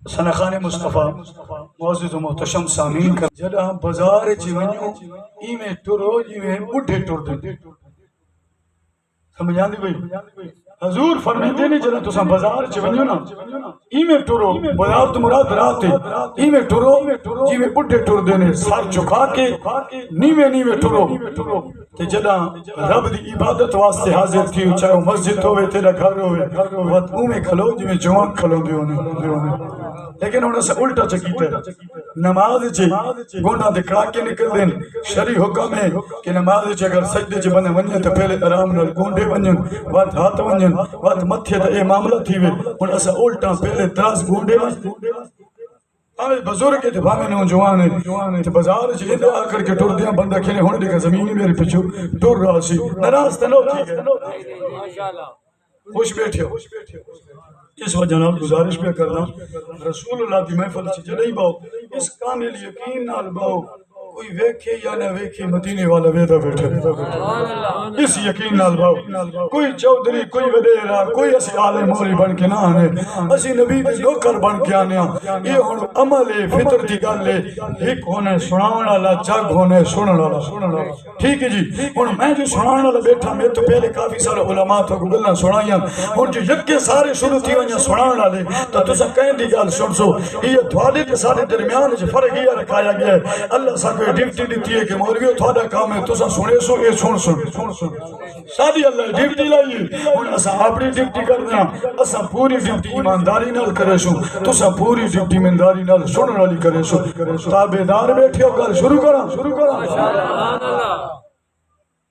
سنخان مصطفیٰ معزز و محتشم سامین کا جڑا بازار چی ونیو ای میں ٹرو جی میں بڈھے ٹر دیں سمجھان دی بھئی حضور فرمیندے نہیں جڑا تساں بازار چ ونجو نا ای میں ٹرو بازار تو مراد رات ای میں ٹرو جی میں بڈھے ٹر دینے سر جھکا کے نیویں نیویں ٹرو تے جڑا رب دی عبادت واسطے حاضر تھی چاہے مسجد ہوے تیرا گھر ہوے وقت میں کھلو جی میں جوان کھلو دیونے لیکن انہوں سے الٹا چکیتے نماز چے گونڈا دے کراکے نکل دیں شریع حکم ہے کہ نماز چے اگر سجدے چے بندے ونجن تو پہلے آرام نال گونڈے ونجن وقت ہاتھ ونجن وقت متھے تے اے معاملہ تھی وے انہوں سے الٹا پہلے دراز گونڈے ونجن آئے بزرگ کے دفاع میں نوجوان ہے تو بازار چلے دے آ کر کے ٹر دیا بندہ کھلے ہونے دیکھا زمینی میرے پچھو ٹر رہا سی نراز تنو ٹھیک ہے خوش بیٹھے ہو اس وجہ نال گزارش پہ کرنا رسول اللہ کی محفل سے جڑی باؤ اس کامل یقین نال باؤ کوئی ویکھے یا نہ ویکھے مدینے والا ویدہ بیٹھے اس یقین نال باؤ کوئی چودھری کوئی وڈیرا کوئی اسی عالم مولی بن کے نہ آنے اسی نبی دے نوکر بن کے آنے یہ ہن عمل ہے فطر دی گل ہے ایک ہونے سناون والا جگ ہونے سنن والا ٹھیک ہے جی ہن میں جو سناون والا بیٹھا میں تو پہلے کافی سارے علماء تو گلاں سنائیاں ہن جو یکے سارے شروع تھی ونجا سناون والے تو تساں کہیں دی گل سن سو یہ تھوڑے تے سارے درمیان وچ فرق یہ رکھایا گیا ہے اللہ سا ڈیوٹی دیتی ہے کہ مولویو تھوڑا کام ہے تساں سنے سو یہ سن ساری اللہ ڈیوٹی لائی ہن اساں اپنی ڈیوٹی کرنا اساں پوری ڈیوٹی ایمانداری نال کرے سو تساں پوری ڈیوٹی ایمانداری نال سنن والی کرے سو تابعدار بیٹھے ہو گل شروع کراں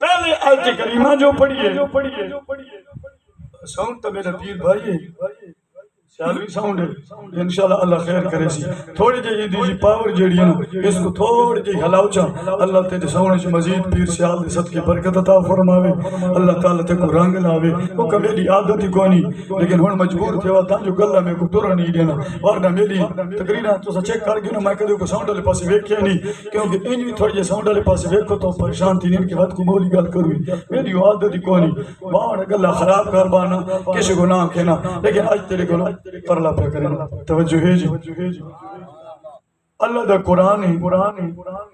پہلے آیت کریمہ جو پڑھیے ساؤنڈ تو میرا پیر بھائی ہے سیالوی ساؤنڈ ہے انشاءاللہ اللہ خیر کرے سی تھوڑی جی دیجی پاور جیڑی ہے نا اس کو تھوڑی جی ہلاو چاہ اللہ تیرے ساؤنڈ سے مزید پیر سیال دے صدقے برکت عطا فرماوے اللہ تعالیٰ تے کو رنگ لاوے وہ کہ میری عادت ہی کونی لیکن ہن مجبور تھے وہاں جو گلہ میں کو ٹورا نہیں دینا ورنہ میری تقریرا تو سا چیک کر گئے نا میں کدھو کو ساؤنڈ والے پاسے ویکھیا نہیں کیونکہ انج بھی تھوڑی جی ساؤنڈ والے پاسے ویکھو تو پریشان تھی نہیں کہ وقت کو مولی گل کروئی میری عادت ہی کونی باہر گلہ خراب کر بانا کسی گناہ کہنا لیکن آج تیرے کو پرلا پہ کرنا توجہ ہے جی اللہ دا قرآن ہے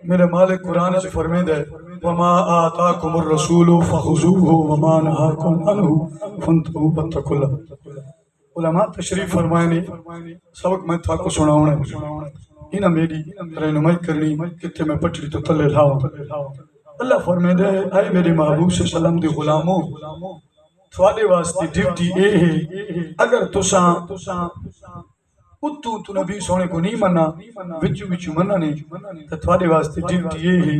میرے مالک قرآن سے فرمید ہے وَمَا آتَاكُمُ الرَّسُولُ فَخُذُوهُ وَمَا نَهَاكُمْ عَنْهُ فَانْتَهُوا وَاتَّقُوا اللَّهَ علماء تشریف فرمائے سبق میں تھا کو سناؤں ہے انہا میری رہنمائی کرنی کتے میں پٹری تو تلے لاؤں اللہ فرمید ہے اے میرے محبوب سے سلام دی غلاموں تھوڑے واسطے ڈیوٹی اے ہے اگر تساں اتو تو نبی سونے کو نہیں منا وچو منا نہیں تو تھوڑے واسطے ڈیوٹی اے ہے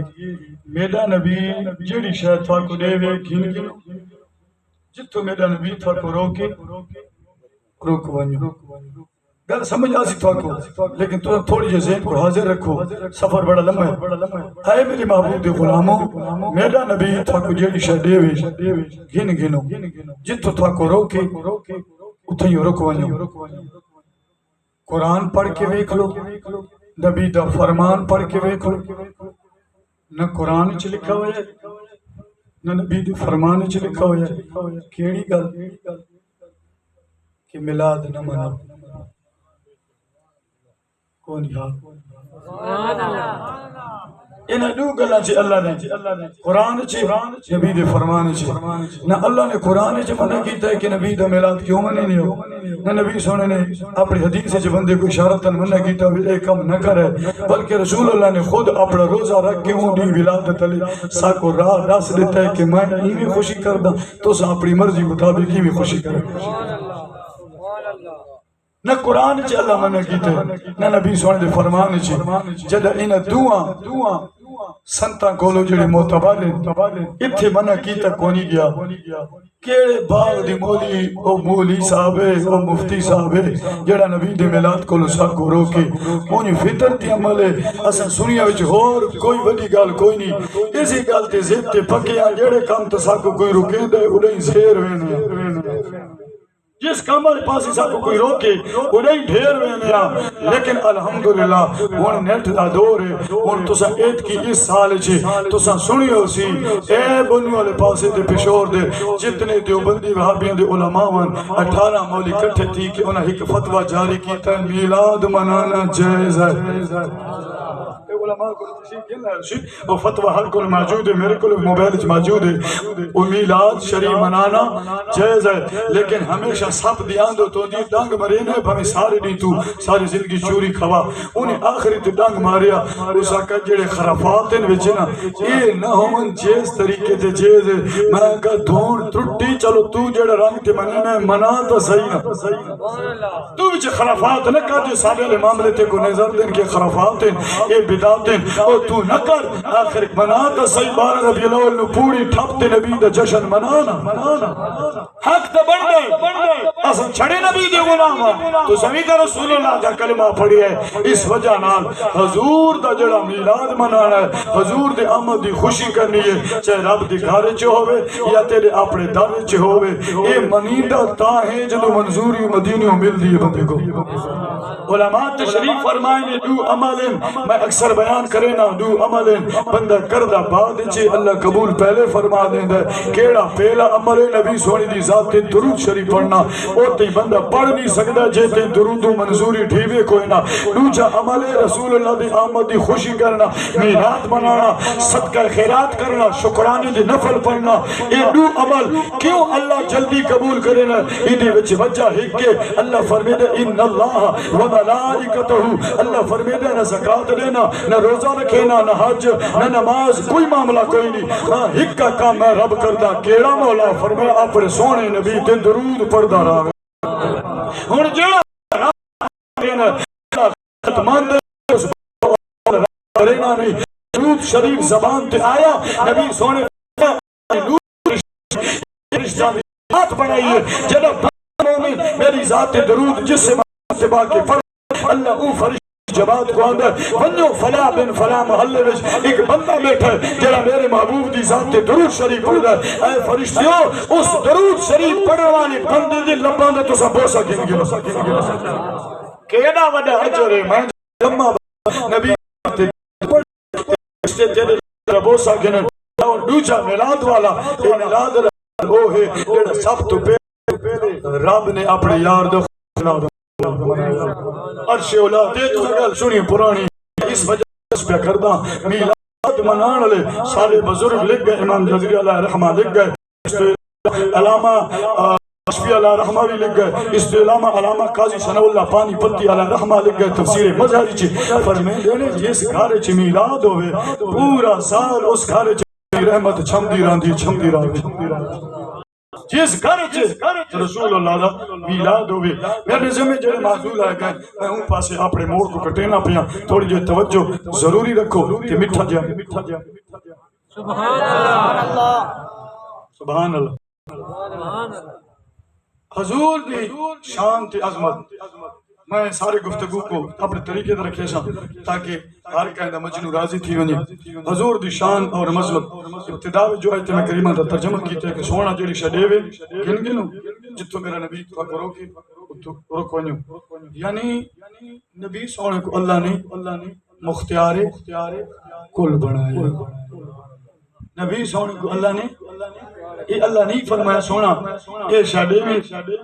میرا نبی جیڑی شاید تھوڑ کو دے وے گھن گنو جتو میرا نبی تھوڑ کو روک ونجو گل سمجھ آسی تھوڑ کو لیکن تو تھوڑی جو ذہن کو حاضر رکھو سفر بڑا لمبا ہے اے میری محبوب دے غلاموں میرا نبی تھوڑ کو جیڑی شاید دے وے گھن گنو جتو تھوڑ کو روکے اتھیں یو رکو ونجو قرآن پڑھ کے ویکھ لو نبی دا فرمان پڑھ کے ویکھ لو نہ قرآن چ لکھا ہوا ہے نہ نبی دے فرمان چ لکھا ہوا ہے کیڑی گل کہ میلاد نہ مناؤ کون یاد انہاں دو گلاں چ اللہ نے قرآن چ نبی دے فرمان چ نہ اللہ نے قرآن چ منع کیتا ہے کہ نبی دا میلاد کیوں منع نہیں ہو نہ نبی سونے نے اپنی حدیث سے بندے کو اشارتاً منع کیتا ہوئے ایک کم نہ کرے بلکہ رسول اللہ نے خود اپنا روزہ رکھ کے اونڈی ولادت علی ساکو راہ دس دیتا ہے کہ میں ہی بھی خوشی کر دا تو سا اپنی مرضی مطابق ہی بھی خوشی کرے نہ قرآن چ اللہ منع کیتا ہے نہ نبی سونے دے فرمان چ جدہ انہاں دعا سنتاں کولو جڑے معتبر اتھے منع کیتا کونی گیا کیڑے باغ دی مولی او مولی صاحب ہے او مفتی صاحب ہے جڑا نبی دے میلاد کولو ساکھ کو روکے اونی فطرتی عمل ہے اساں سنیا وچ ہور کوئی وڈی گل کوئی نہیں اسی گل تے ضد تے پکے جڑے کام تے ساکھ کوئی رکے دے انہیں زیر وینے جس کام والے پاس سب کو کوئی روکے وہ نہیں ڈھیر ہوئے میرا لیکن الحمدللہ ہن نیٹ دا دور ہے ہن تسا ایت کی اس سال چ تسا سنی ہو سی اے بنو والے پاسے تے پشور دے جتنے دیوبندی وہابیاں دے علماء ون 18 مولوی اکٹھے تھی کہ انہاں ایک فتوی جاری کیتا ہے میلاد منانا جائز ہے علماء کو تشریح کیا ہے وہ فتوی ہر کو موجود ہے میرے کو موبائل وچ موجود ہے وہ میلاد شریع منانا جائز ہے لیکن ہمیشہ سب دیاں دو تو دی ڈنگ مرے نے بھویں سارے نہیں تو ساری زندگی چوری کھوا انہیں آخری تے ڈنگ ماریا اس کا جڑے خرافات ہیں وچ نا اے نہ ہون جیز طریقے تے جیز میں کہ دھون ترٹی چلو تو جڑا رنگ تے مننا منا تو صحیح نہ تو وچ خرافات نہ کر جو سارے والے معاملے تے کو نظر دین کے خرافات ہیں اے بدعت او تو نہ کر آخر منا تو صحیح 12 ربیع الاول نو پوری ٹھپ تے نبی دا جشن منانا حق تے بن گئے اساں چھڑے نبی دے غلام تو سمی کا رسول اللہ دا کلمہ پڑھی ہے اس وجہ نال حضور دا جڑا میلاد منانا ہے حضور دے آمد دی خوشی کرنی ہے چاہے رب دی گھر وچ ہوے یا تیرے اپنے در وچ ہوے اے منیدہ تا ہے جدوں منظوری مدینیوں ملدی ہے بندے کو علماء تشریف فرمائیں دو عمل میں اکثر بیان کرے نا دو عمل بندہ کردہ بعد چے اللہ قبول پہلے فرما دیں دے کیڑا پہلا عمل نبی سونی دی ذات تے درود شریف پڑھنا او تے بندہ پڑھ نہیں سکتا جے تے درود و منظوری ٹھیوے کوئی نہ دوجا عمل رسول اللہ دی آمد دی خوشی کرنا میلاد منانا صدقہ خیرات کرنا شکرانے دی نفل پڑھنا اے دو عمل کیوں اللہ جلدی قبول کرے نا ایدی وچ وجہ ہے کہ اللہ فرمے دے ان اللہ و ملائکتہ اللہ فرمے دے نہ زکاة دینا نہ روزہ رکھینا نہ حج نہ نماز کوئی معاملہ کوئی نہیں ہاں ایک کا کام میں رب کردہ کیڑا مولا فرمایا اپنے سونے نبی تے درود پڑھدا رہے ہن جڑا رب دینا ختمان دے اس کرنا نہیں درود شریف زبان تے آیا نبی سونے رشتہ ہاتھ بنائیے جب مومن میری ذات درود جس سے اتباع کے فرض اللہ او فرشتہ جماعت کو اندر ونیو فلا بن فلا محلے وچ ایک بندہ بیٹھا ہے جڑا میرے محبوب دی ذات درود شریف پڑھدا ہے اے فرشتیو اس درود شریف پڑھن والے بندے دے لباں تے تساں بوسا گن کیڑا وڈا اجر ہے میں جمع نبی تے تیرے بوسا گن اور دوجا میلاد والا اے میلاد وہ ہے جڑا سب تو پہلے رب نے اپنے یار دو عرش اولا دے تو گل سنی پرانی اس وجہ سے کردہ میلاد منان لے سارے بزرگ لکھ گئے امام جزری علیہ رحمہ لکھ گئے علامہ اشفی علیہ رحمہ بھی لکھ گئے اس پہ علامہ قاضی ثناء اللہ پانی پتی علیہ رحمہ لکھ گئے تفسیر مظہری چی فرمین دینے جس گھر چی میلاد ہوئے پورا سال اس گھر چی رحمت چھمدی راندی جس گھر رسول اللہ دا میلاد ہوئے میرے ذمہ جڑے معذول آئے گئے میں ہوں پاسے اپنے موڑ کو کٹینا پیا تھوڑی جو توجہ ضروری رکھو کہ مٹھا جا سبحان اللہ سبحان اللہ حضور دی شان تے عظمت میں سارے گفتگو کو اپنے طریقے در رکھے سا تاکہ ہر قائدہ مجنو راضی تھی ونی حضور دی شان اور مظلم ابتداء جو آیت میں کریمہ دا ترجمہ کیتے ہیں کہ سونا جڑی شدیوے گن گنو جتو میرا نبی فاق روکی رک ونیو یعنی نبی سونے کو اللہ نے مختیار کل بنایا نبی سونے کو اللہ نے یہ اللہ نہیں فرمایا سونا یہ شادے میں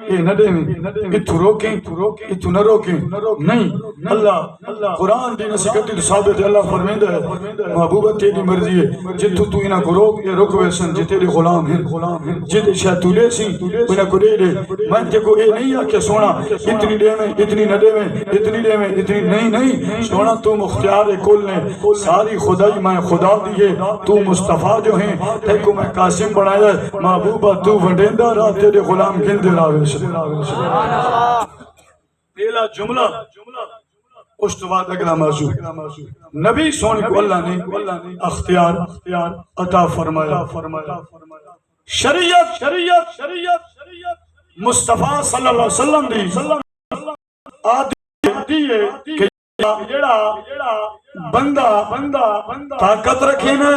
یہ نڈے میں اتھو روکیں اتھو نہ روکیں نہیں اللہ قرآن دی نسکتی تو ثابت ہے اللہ فرمیدہ ہے محبوبہ تیری مرضی ہے جتو تو انہا کو روک یہ رکوے سن جی تیری غلام ہیں جت شاہ تو لے سی انہا کو دے دے میں تے کو اے نہیں آکے سونا اتنی دے میں اتنی نڈے میں اتنی دے میں اتنی نہیں سونا تو مختیار کل نے ساری خدائی میں خدا دیئے تو مصطفیٰ جو ہیں تے کو میں قاسم بنایا محبوبہ تو وڈیندہ راہ تیرے غلام گندے راوے پہلا جملہ اس تو بعد اگلا موضوع نبی سونے کو اللہ نے اختیار عطا فرمایا شریعت مصطفیٰ صلی اللہ علیہ وسلم دی آدھی ہے کہ جڑا بندہ طاقت رکھینا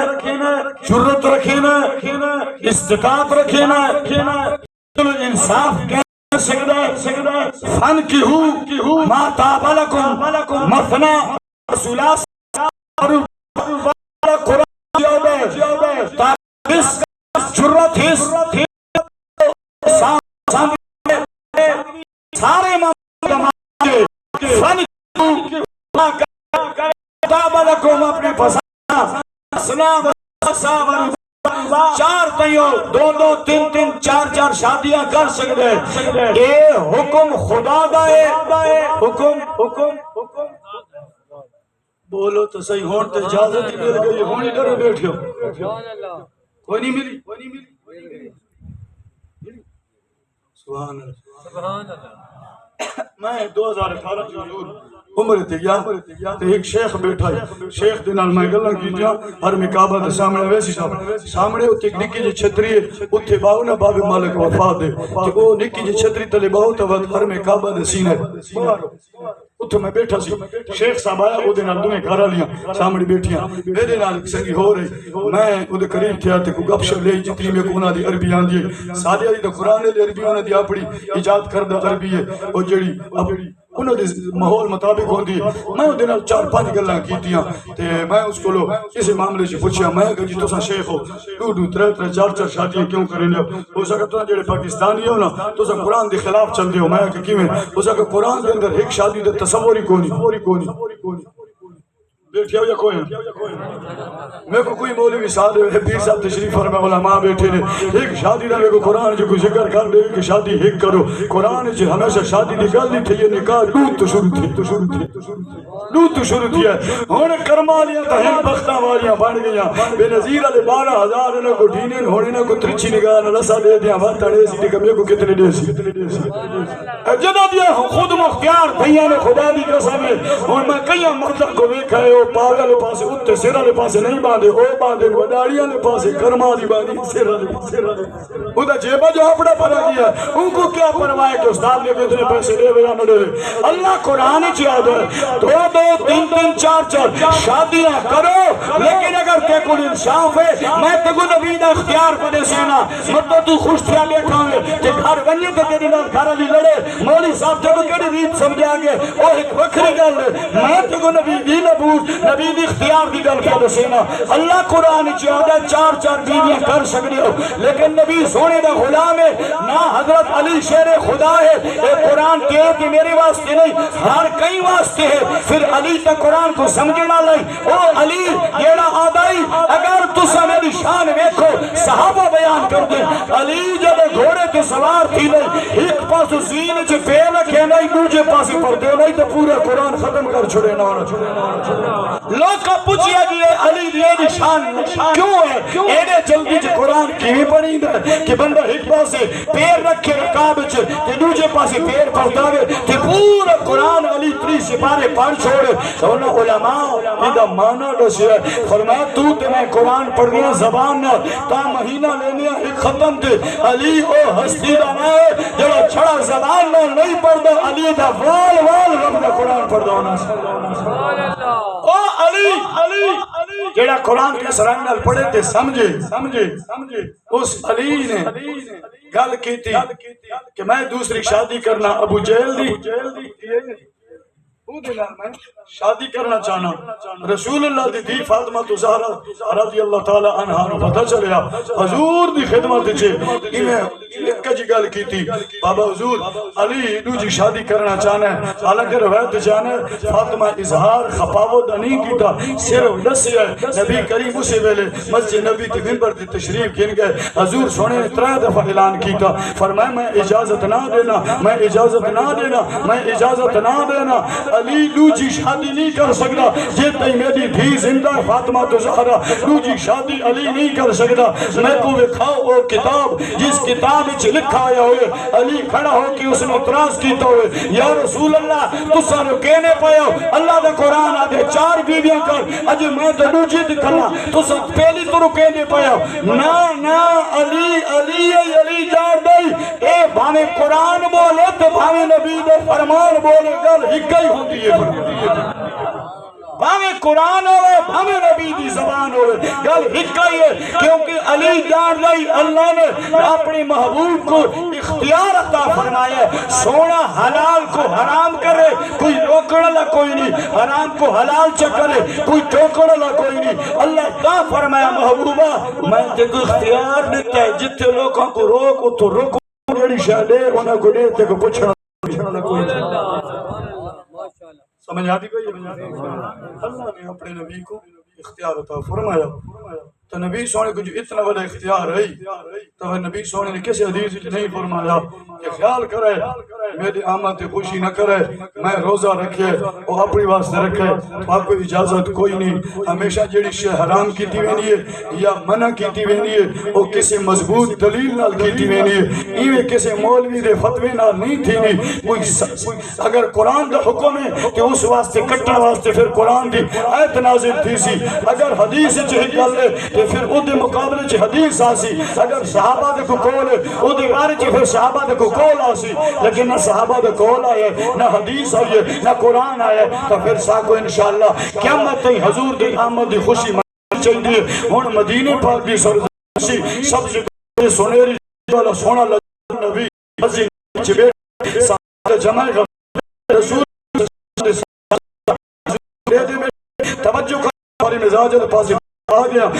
جرت رکھینا استطاعت رکھینا انصاف سکتا فن کی ہوں ما تابلکم مثنا رسولاس قرآن تاکس جرت ہس سارے ممانے فن کی ہوں تابلکم اپنی پسند اسلام چار تیوں دو دو تین تین چار چار شادیاں کر سکتے ہیں اے حکم خدا دا ہے حکم بولو تو صحیح ہون تو اجازت ہی مل گئی ہونی ڈرے بیٹھے ہو کوئی نہیں ملی سبحان اللہ میں 2018 کی حضور عمر تے گیا تے ایک شیخ بیٹھا ہے شیخ دے نال میں گلاں کیتیاں ہر میں کعبہ دے سامنے ویسی سامنے اوتے ایک نکی جی چھتری ہے اوتے باو نا باب مالک وفات ہے تے او نکی جی چھتری تلے باو تے ہر میں کعبہ دے سینے اتھے میں بیٹھا سی شیخ صاحب آیا او دے نال دویں گھر والیاں سامنے بیٹھیاں میرے نال سنگی ہو رہی میں او دے قریب تھیا تے کوئی گپ شپ لئی جتنی میں کو انہاں دی عربی آندی ہے سادے دی تے قرآن دی عربی انہاں دی اپنی ایجاد کردہ عربی ہے او جڑی انہوں نے ماحول مطابق ہوندی میں او دے نال چار پانچ گلاں کیتیاں تے میں اس کو کسی معاملے سے پوچھیا میں کہ جی تساں شیخ ہو دو ترے چار چار شادیاں کیوں کریں ہو سکتا تساں جڑے پاکستانی ہو نا تساں قرآن دے خلاف چل دے ہو میں کہ کیویں ہو سکتا قرآن دے اندر ایک شادی دے تصور ہی کونی بیٹھے ہو یا کوئی میں کو کوئی مولوی صاحب پیر صاحب تشریف فرما علماء بیٹھے نے ایک شادی دا میں کو قرآن جو کوئی ذکر کر دے کہ شادی ایک کرو قرآن جو ہمیشہ شادی دی گل نہیں تھی یہ نکاح دودھ تو شروع تھی ہے ہونے کرمالیاں تا ہن بختاں والیاں بن گئیاں بے نظیر علی 12,000 انہوں کو ڈھینین ہونے نہ کو ترچی نگاہ نہ لسا دے دیا وقت اڑے سی ٹکا میں کو کتنے دے سی جدہ دیا خود مختیار بھئیاں نے خدا دی قسم ہے اور میں کئیاں مردہ کو دیکھا ہے پاگا لے پاسے اتے سیرہ لے پاسے نہیں باندھے او باندھے وڈاڑیاں لے پاسے کرما دی باندھی سیرہ لے ادھا جیبہ جو اپنا پڑا گیا ان کو کیا پرواہ کہ استاد لے کے اتنے پیسے دے ویا نہ دے اللہ قرآن ہی چاہتا ہے دو دو تین تین چار چار شادیاں کرو لیکن اگر تے کو انصاف ہے میں تے کو نبی دا اختیار پہ دے سینا مطلب تو خوش تھیا بیٹھا ہوئے کہ گھر بنیے تو تیری نال گھر علی لڑے مولی صاحب تے کو کیڑی ریت سمجھا گے وہ ایک وکری گل میں تے کو نبی دی نبوت نبی دی اختیار دی گل کیا دسینا اللہ قرآن چاہتا ہے چار چار بیویاں کر سکتے ہو لیکن نبی سونے دا غلام ہے نہ حضرت علی شیر خدا ہے اے قرآن کے کہ میرے واسطے نہیں ہر کئی واسطے ہے پھر علی تا قرآن کو سمجھنا لئی او علی یہ آدائی اگر تسا میری شان ویکھو صحابہ بیان کر دیں علی جب گھوڑے کے سوار تھی نہیں ایک پاس زین چھ پہ رکھے نہیں دوجہ پاسی پر دے نہیں تو پورا قرآن ختم کر چھڑے نہ لوگ کا پوچھیا جی علی یہ نشان کیوں ہے اینے جلدی جو قرآن کیویں پڑھی ہے کہ بندہ ایک پاسے پیر رکھے رکاب چ تے دوجے پاسے پیر پڑھتاوے تے پورا قرآن علی 3 سپارے پڑھ چھوڑے انہاں علماء ایندا معنی دسیا فرمایا تو تے میں قرآن پڑھ گیا زبان نہ تا مہینہ لینے ایک ختم تے علی او ہستی دا نہ جڑا چھڑا زبان نہ نہیں پڑھدا علی دا وال رب دا قرآن پڑھدا ہونا سبحان اللہ او علی جیڑا قرآن کے سرنگ نال پڑھے تے سمجھے اس علی نے گل کی تھی کہ میں دوسری شادی کرنا ابو جہل دی میں شادی کرنا چاہنا رسول اللہ دی تھی فاطمہ زہرا رضی اللہ تعالی عنہ نو پتہ چلیا حضور دی خدمت چھے ایک کجی گل کی تھی بابا حضور علی دوجی شادی کرنا چاہنا ہے حالانکہ روایت جانا ہے فاطمہ اظہار خپاو دا نہیں کیتا صرف دسی ہے نبی کریم اسے ویلے مسجد نبی کے منبر دی تشریف گن گئے حضور سونے نے 3 دفعہ اعلان کیتا فرمایا میں اجازت نہ دینا میں اجازت نہ دینا میں اجازت نہ دینا علی دوجی شادی نہیں کر سکتا جے تئی میری دھی زندہ فاطمہ زہرا دوجی شادی علی نہیں کر سکتا میں کو وکھاؤ وہ کتاب جس کتاب وچ لکھا آیا ہوئے علی کھڑا ہو کے اس نے اعتراض کیتا ہوئے یا رسول اللہ تساں نو کہنے پیا اللہ دا قرآن آدھے 4 بیویاں کر اج میں تے دوجی تے کرنا تساں پہلی تو کہنے پیا نہ علی جان دئی اے بھاویں قرآن بولے تے بھاویں نبی دے فرمان بولے گل ایک ہی ہوندی ہے بھاویں قرآن ہوئے بھاویں نبی دی زبان ہوئے گل ہی ہے کیونکہ علی جان لئی اللہ نے اپنے محبوب کو اختیار عطا فرمایا سونا حلال کو حرام کرے کوئی روکنے والا کوئی نہیں حرام کو حلال چکرے کوئی ٹوکنے والا کوئی نہیں اللہ کا فرمایا محبوبہ میں تے کو اختیار دیتا ہے جتنے لوگوں کو روکو تو روکو جڑی شاہ دے انہاں کو دے تے کو پوچھنا کوئی سمجھ آتی کوئی اللہ نے اپنے نبی کو اختیار عطا فرمایا تو نبی سونے کو جو اتنا بڑا اختیار ہے تو نبی سونے نے کسی حدیث نہیں فرمایا کہ خیال کرے میری آمد خوشی نہ کرے میں روزہ رکھے وہ اپنی واسطے رکھے تو آپ کو اجازت کوئی نہیں ہمیشہ جڑی شے حرام کیتی وینی ہے یا منع کیتی وینی ہے وہ کسی مضبوط دلیل نال کیتی وینی ہے ایویں کسی مولوی دے فتوی نال نہیں تھی نہیں کوئی اگر قرآن دا حکم ہے کہ اس واسطے کٹن واسطے پھر قرآن دی آیت نازل تھی سی اگر حدیث چاہی گل ہے کہ پھر او دے مقابلے چھ حدیث آسی اگر صحابہ دے کو قول ہے او دے بارے چھ پھر صحابہ دے کو قول آسی لیکن نہ صحابہ دے قول آئے نہ حدیث آئے نہ قرآن آئے تو پھر ساکو انشاءاللہ قیامت تے حضور دی آمد دی خوشی منی چاہیے ہون مدینے پاک دی سرزشی سب سے سنیری والا سونا لگا نبی حضی چبے ساتھ جمع رسول توجہ کا ہماری مزاج پاس آ گیا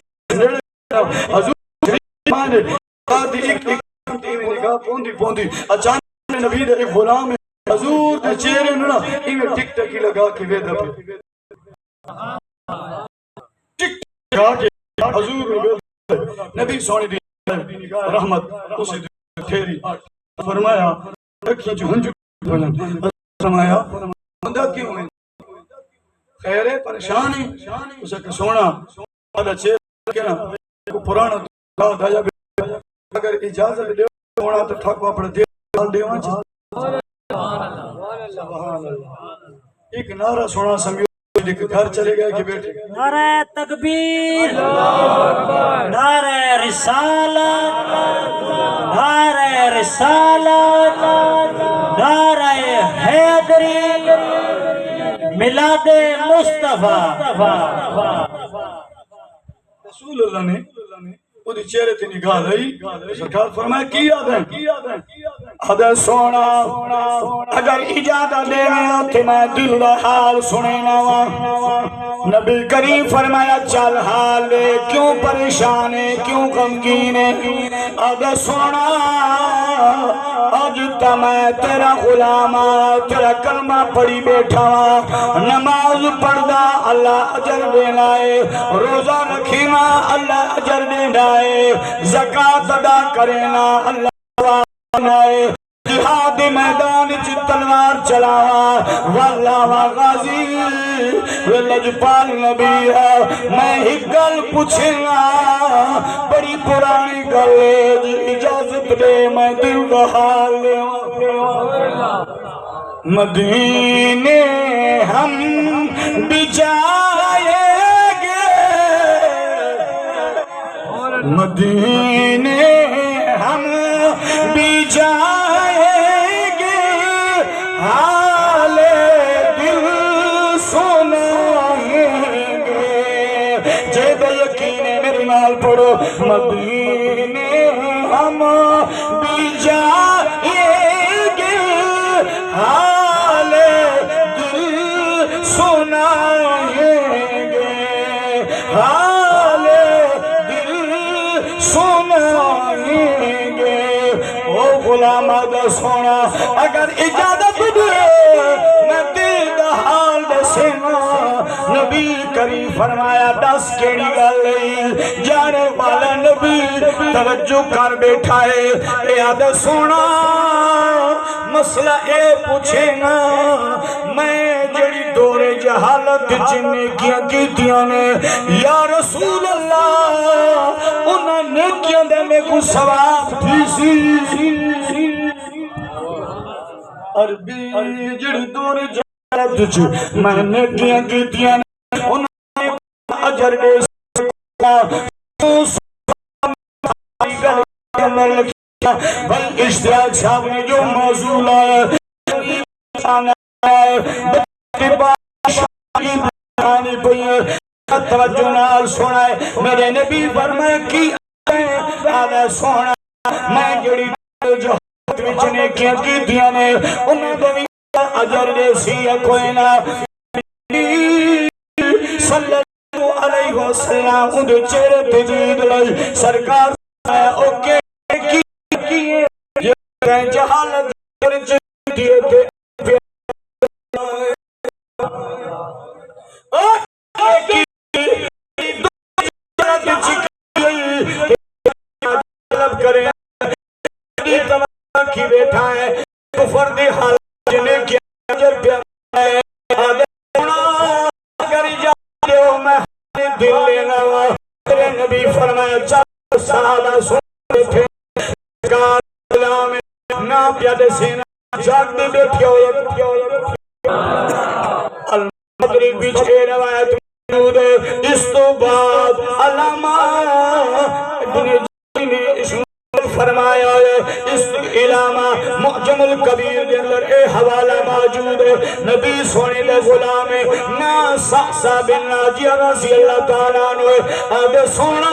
حضور شریف نے ایک نگاہ پوندی اچانک نبی دے ایک غلام حضور دے چہرے نہ ایویں ٹک ٹکی لگا کے ویدا پہ ٹک لگا کے حضور نبی سونے دی رحمت اس تھیری فرمایا اکھیں جو ہنجو بنن فرمایا بندہ کیوں ہے خیر ہے پریشان ہے اسے کہ سونا والا چہرہ کہنا کو پرانا دعا دایا اگر اجازت دے ہونا تو ٹھاکو اپنے دل ڈال دیواں سبحان اللہ ایک نعرہ سونا سمیو لکھ گھر چلے گئے کہ بیٹھے نعرہ تکبیر نعرہ رسالت نعرہ رسالت نعرہ حیدری میلاد مصطفیٰ رسول اللہ نے وہ چہرے تے نگاہ لئی سرکار فرمایا کی یاد ہے آدھے سونا اگر اجازت دینا تو میں دل دا حال سنینا نبی کریم فرمایا چل حال لے کیوں پریشان ہے کیوں غمگین ہے آدھے سونا آج تا میں تیرا غلام تیرا کلمہ پڑھی بیٹھا نماز پڑھدا اللہ اجر دینا ہے روزہ رکھینا اللہ اجر دینا ہے زکاة ادا کرنا اللہ جہاد میدان چ تلوار چلاوا واللہ غازی لجپال نبی ہے میں ہی گل پوچھنا بڑی پرانی گل اجازت دے میں دل کا حال مدینے ہم بھی جائیں گے مدینے ہم بھی جائیں گے حال دل سنائیں گے جب یقین میرے نال پڑھو مدینے ہم بھی جائیں گے حال دل سنائیں گے حال دل سنائیں گے او غلام دا سونا اگر اجازت دے میں دل دا حال دسنا نبی کریم فرمایا دس کیڑی گل جانے والا نبی توجہ کر بیٹھا ہے اے آدھے سونا مسئلہ اے پوچھے گا میں جڑی دور جہالت جنہیں کیا کیتیاں نے یا رسول اللہ انہاں نیکیاں دے میں کو ثواب تھی سی عربی جڑی دور جہالت جنہیں میں نیکیاں کیتیاں نے انہاں نے اجر دے بل اشتیاق صاحب نے جو موضوع ہے جانی پئی توجہ نال سونا ہے میرے نبی فرمائے کی آدھا سونا میں جڑی جو ہاتھ وچ نیکیاں کیتیاں نے انہاں دے وی اجر دے سی کوئی نہ صلی اللہ علیہ وسلم اون دے چہرے تے جید لئی سرکار اوکے کی یہ جہالت وچ دیے تے کی بیٹھا ہے کفر دی حالت جنہیں کیا اجر پیا ہے اگر اجازت دیو میں دل لینا وا میرے نبی فرمایا چل صحابہ سن بیٹھے کلام نا پیادے سینا جاگ دے بیٹھے ہو المغرب بیچ کے روایت موجود ہے اس تو بعد علامہ ابن جوزی نے فرمایا ہے اس علامہ معجم الکبیر کے اندر اے حوالہ موجود ہے نبی سونے دے غلام نا سعصا بن ناجیہ رضی اللہ تعالیٰ عنہ آدھے سونا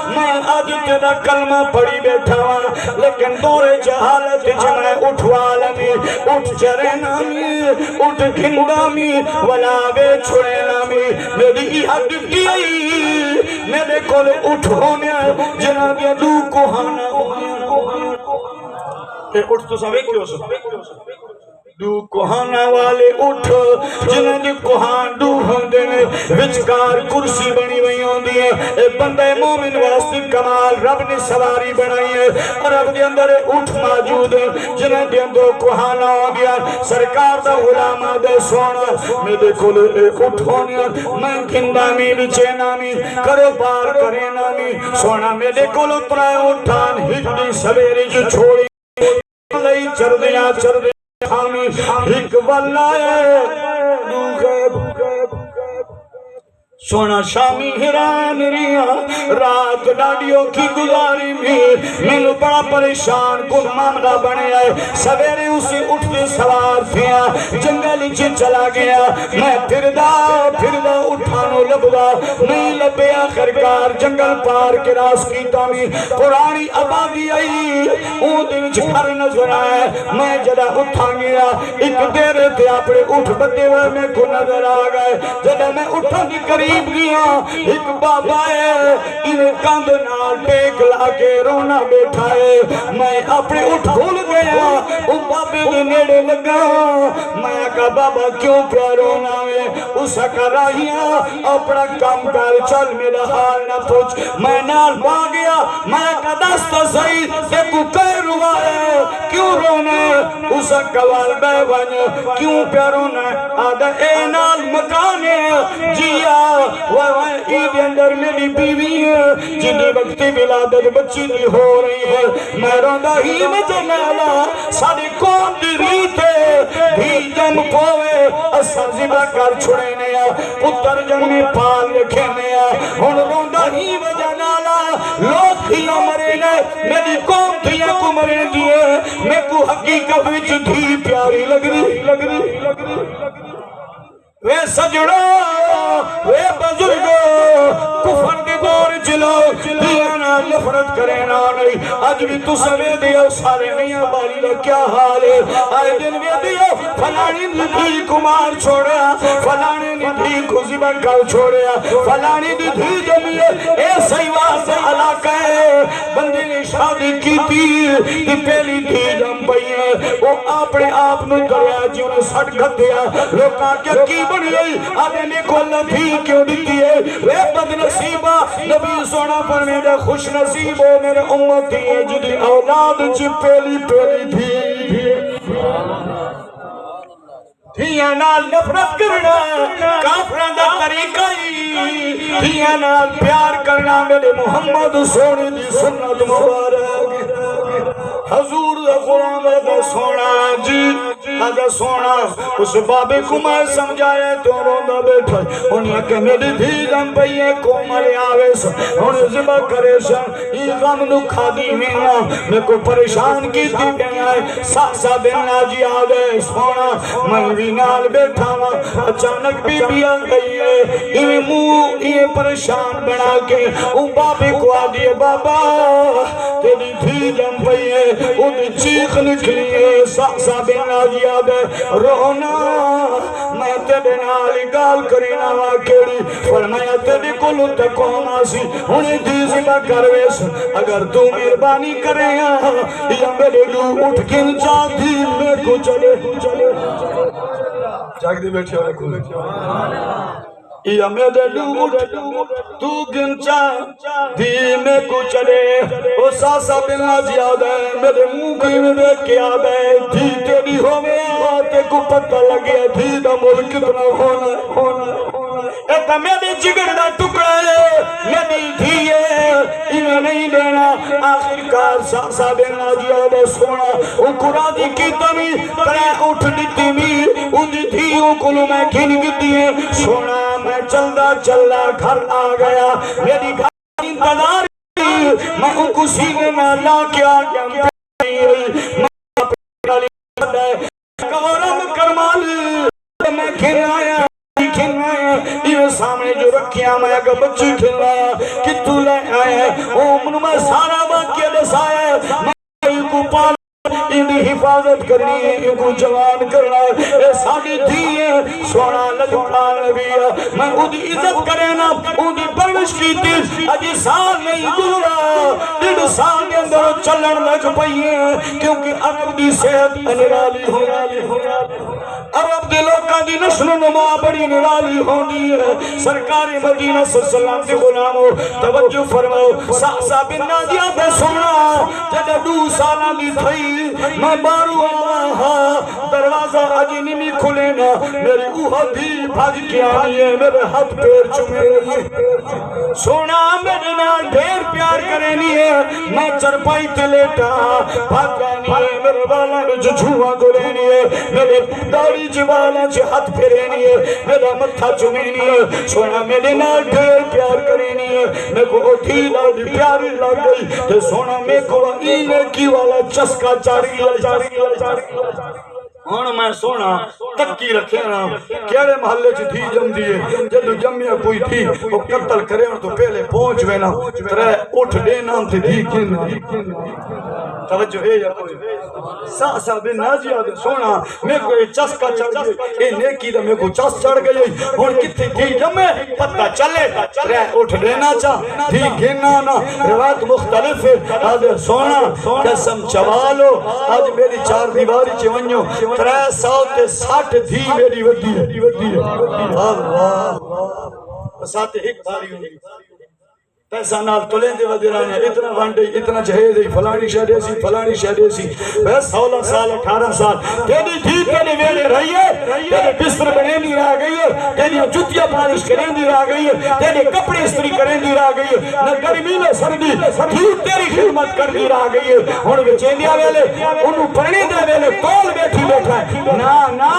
میں آج تیرا کلمہ پڑھی بیٹھا ہوں لیکن دور جہالت جمعے اٹھوا لمی اٹھ چرے نامی اٹھ گھنڈامی ولا بے چھوڑے نامی میری حق کی میرے کول اٹھ ہونے جناب دو کوہانا اٹھ تو سوے کیوں سو دو کوہانا والے اٹھ جنہاں دی کوہان دو ہوندے نے وچکار کرسی بنی ہوئی ہوندی ہے اے بندے مومن واسطے کمال رب نے سواری بنائی ہے رب دے اندر اٹھ موجود ہے جنہاں دے اندر کوہانا ہو گیا سرکار دا غلامہ دے سونا میرے کول اٹھ ہونے میں گھندامی بچے نامی کرو پار کرے نامی سونا میرے کول اترائے اٹھان ہجدی سویری جو چھوڑی لئی چردیاں خامی ایک واللہ دو غیب سونا شامی حیران ریا رات ڈاڑیوں کی گزاری میں بڑا پریشان کن معاملہ بنے آئے سویرے اسے اٹھتے سوار تھیا جنگل چی چلا گیا میں پھر دا اٹھانو لبدا نہیں لبے آخرکار جنگل پار کے راس کی تامی پرانی آبادی آئی اون دن چھر نظر آئے میں جدا اٹھا گیا ایک دیر تھے اپنے اٹھ بدے ہوئے میں کو نظر آگئے جدا میں اٹھا دی قریب گیا ایک بابا ہے انہیں کاندھ نال ٹیک لاکے رونا بیٹھا ہے میں اپنے اٹھ بھول گیا ان بابے دے نیڑے لگا میں کہا بابا کیوں پہ رونا ہے اسا کہا راہیاں اپنا کام کر چل میرا حال نہ پوچھ میں نال پا گیا میں کہا دستا صحیح کہ تو کہہ روا ہے کیوں رونا ہے اسا کوال بے بنی کیوں پہ رونا ہے آدھا اے نال مکانے جیا عید اندر میری بیوی ہے جنہیں وقتی ولادت بچی دی ہو رہی ہے میں روندہ ہی میں جنالا ساری کون دی ریتے بھی جم پوے اسا زبا کر چھڑے نیا پتر جنمی پال رکھے نیا ہن روندہ ہی میں جنالا لوگ دیا مرے نئے میری کون دیا کو مرے دیئے میں کو حقیقت وچ دھی پیاری لگ رہی وے سجڑو وے بزرگو کفر دی دور چلو دیانا نفرت کرے نا نہیں آج بھی تو سوے دیو سارے میاں باری لے کیا حال ہے آئے دن میں دیو فلانی ندھی کمار چھوڑیا فلانی ندھی کو زبن کر چھوڑیا فلانی ندھی جمیے اے سیوار سے علاقہ ہے بندی نے شادی کی تھی پہلی دھی جم پئی ہے وہ اپنے آپ نو دریا جیوں نے سٹ گھت دیا لوکاں کے کی بڑی ہے آدھے نے کو اللہ بھی کیوں دیتی ہے وے بد نصیبہ نبی سونا پر میرے خوش نصیب ہو میرے امت ہے جدی اولاد چی پہلی تھی دھیاں نال نفرت کرنا کافران دا طریقہ ہی دھیاں نال پیار کرنا میرے محمد سونے دی سنت مبارک حضور دا قرآن دا سونا جی دا سونا اس بابے کو میں سمجھائے تو روندا بیٹھا انہیں کہ میری دھی دم پہیے کومل آوے سا انہیں زبا کرے سا یہ غم نو کھا دی مینا میں کو پریشان کی دی بیائے ساسا بنا جی آوے سونا میں بھی نال بیٹھا وا اچانک بی بی آ گئی ہے یہ منہ یہ پریشان بنا کے ان بابے کو آ دیے بابا تیری دھی دم پہیے ان چیخ نکلی ہے ساسا بنا جی آوے رونا میں تیرے نالی گال کرینا واکیڑی فرمایا تیرے کلو تکو ماسی انہیں دیزی میں کرویس اگر تو مہربانی کرے یا میرے لو اٹھ گن جاتی میں کو چلے جاگ دی بیٹھے والے کو یا میرے لو اٹھ تو گن جاتی میں کو چلے وہ ساسا بنا زیادہ ہے میرے موقعی میں دیکھ کے آدھا ہے دھی تیری ہو میں آتے کو پتہ لگے دھی دا ملک کتنا ہونا ایتا میری جگر دا ٹکڑا ہے میری دھی ہے انہیں نہیں دینا آخر کار ساسا بنا زیادہ سونا ان قرآن کی تمی کرے اٹھ دیتی می ان دھیوں کو میں گھن گتی ہے سونا میں چلدا گھر آ گیا میری گھر انتظار میں ان کو سینے میں لا کے آگیا میں کورم کرمالی میں کھنایا یہ سامنے جو رکھیا میں اگر بچی کھنایا کہ تو لے آئے اومن میں سارا واقعہ دسایا میں کو پالا انہی حفاظت کرنی ہے ان کو جوان کرنا ہے اے ساڑی دیئے سونا لگتا نبیہ میں ان دی عزت کرینا ان دی پرمش کی تیز اجی سال نہیں گزرا 1.5 سال کے اندر چلن لگ پئیے کیونکہ عرب دی صحت انرالی ہونا عرب دے لوکاں دی نشل و نما بڑی نرالی ہونی ہے سرکار مدینہ صلی اللہ علیہ وسلم دے غلامو توجہ فرماؤ ساسا بن نازیہ دے سونا جدہ 2 سالہ دی تھئی میں بارو آہا دروازہ آجی نمی کھلینا میری اوہ دی بھاج کے آنی ہے میرے ہاتھ پیر چمے سونا میرے نال ڈھیر پیار کرینی ہے میں چرپائی تے لیٹا بھاگ جانی ہے میرے والا میں جو جھوہ کو لینی ہے میرے داڑی جوالا جو ہاتھ پھرینی ہے میرا متھا چمینی ہے سونا میرے نال ڈھیر پیار کرینی ہے میں کو اٹھی لاڑی پیاری لگ گئی تے سونا میں کو اینے کی والا چسکا چاری ہون میں سونا تکی رکھے نا کیڑے محلے چی تھی جم دیئے جدو جمعہ کوئی تھی وہ قتل کرے تو پہلے پہنچ وینا ترے اٹھ دینا تھی تھی کھنا توجہ ہے یا کوئی ساسا بن نازیہ دے سونا میں کو یہ چسکا چڑھ گئی اے نیکی دا میں کو چس چڑھ گئی اور کتنی تھی جمعہ پتہ چلے ترے اٹھ دینا چاہ تھی کھنا نا روایت مختلف ہے آج سونا قسم چوالو آج میری 4 دیواری چونیو 360 دھی میری ودی ہے اللہ ساتھ ایک باری ہوئی پیسہ نال تلیں دے ودیرانے اتنا وانڈے اتنا جہے دے فلانی شہدے سی بس 16 سال 18 سال تیری دھی تیری ویلے رہی ہے تیری بستر بنے دی رہ گئی ہے تیری جتیاں پالش کریں دی رہ گئی ہے تیری کپڑے استری کریں دی رہ گئی ہے نہ گرمی نہ سردی دھی تیری خدمت کر دی رہ گئی ہے ہون بچے دیا ویلے انہوں پڑھنے دے ویلے کول بیٹھی بیٹھا ہے نا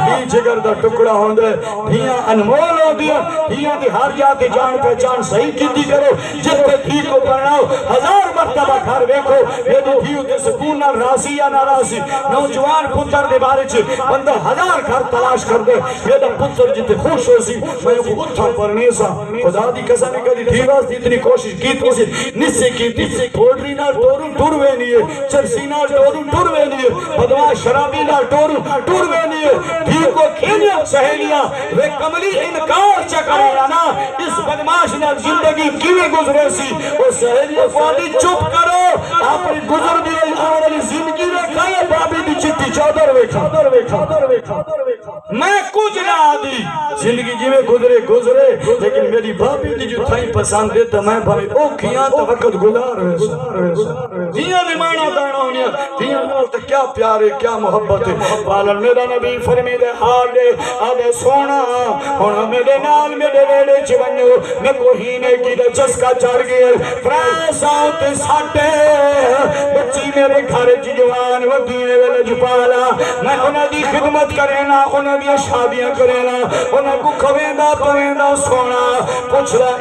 دھی جگر دا ٹکڑا ہوں دے دھیاں انمول ہوں دیا دھیاں دی ہر جاتے جان پہچان صحیح کی دی کرو جتے دھی کو پڑھناؤ 1000 مرتبہ گھر بیکھو یہ دو دھی ہوتے سکون نہ راسی یا نہ راسی نوجوان پتر دے بارے چھے بندہ 1000 گھر تلاش کر دے یہ دو پتر جتے خوش ہو سی میں کو اتھا پڑھنے سا خدا دی قسم نے کہا دھی واسطی اتنی کوشش کی تو سی نسے کی تھی پوڑری نہ ٹوروے نہیں ہے چرسی نہ ٹوروے نہیں ہے بدوا شرابی نہ ٹوروے نہیں ہے دھی کو کھینیا سہیلیاں وہ کملی انکار چکرے نا اس بدماش نہ زندگی کیویں گزرے سی وہ سہیلیاں فالی چپ کرو آپ نے گزر دی اور زندگی رکھا ہے بابی دی چٹی دی چادر ویکھا میں کچھ نہ آدھی زندگی جی میں گزرے لیکن میری بابی دی جو تھائی پسند دیتا میں بھائی اوکھیاں تا وقت گزار دیاں دی مانا دانا ہونیا دیاں نال تا کیا پیار ہے کیا محبت ہے والن میرا نبی فرمی دے حال دے آدھے سونا ہونا میرے نال میرے ویڑے چونیو میں کوہینے کی دے چسکا چڑھ گئے پریس آتے ساٹے بچی میرے گھر کی جوان ودینے ویلے جپالا میں انہیں دی خدمت کرینا انہیں دی شادیاں کرینا انہیں کو کھویندہ پویندہ سونا پوچھ رہا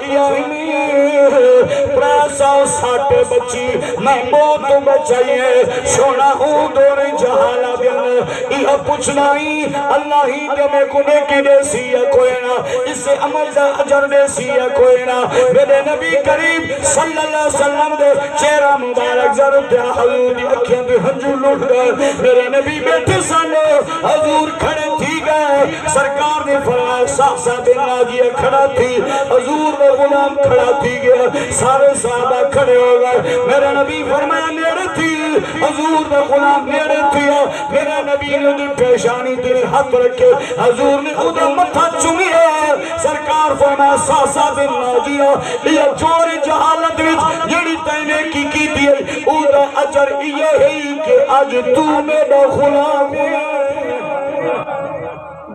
پریس آو ساٹے بچی میں موت بچائیے سونا ہوں دور جہالا بیانا یہ پوچھنا ہی اللہ ہی دمیں کنے کی دے سیا کوئی نا اس سے عمل دا عجر دے سیا کوئی نا میرے نبی کریم صلی اللہ علیہ وسلم دے چہرہ مبارک ضرب دیا حضور دی اکھیاں دے ہنجو لوٹ گئے میرے نبی بیٹھے سانے حضور کھڑے تھی گئے سرکار نے فرمایا ساسا بن ناجیہ کھڑا تھی حضور نے غلام کھڑا تھی گیا سارے صحابہ کھڑے ہو گئے میرے نبی فرمایا نیڑے تھی حضور نے غلام نیڑے تھی میرے نبی نے دی پیشانی تیرے ہاتھ رکھے حضور نے ادھر متھا چمی ہے سرکار فرمایا ساسا بن ناجیہ یہ چوری جہالت وچ جڑی تینے کی دیئے ادھر اجر یہ ہے کہ آج تو میرا غلام ہے